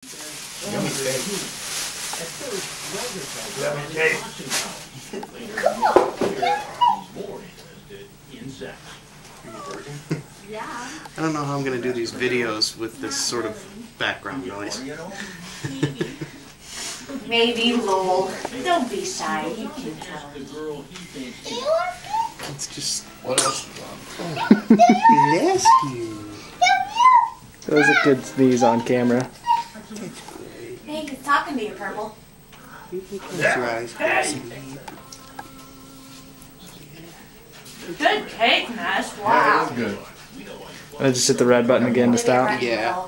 Yummy steak. Yummy steak. Yeah. I don't know how I'm going to do these videos with this sort of background noise. Maybe, lol. Don't be shy. You can tell. It's just... What else? Bless you. That was a good sneeze on camera. Hey, he's talking to you, Purple. You can close your eyes. Good cake, Ness. Yeah, Wow. it was good. I just hit the red button again to stop. Yeah.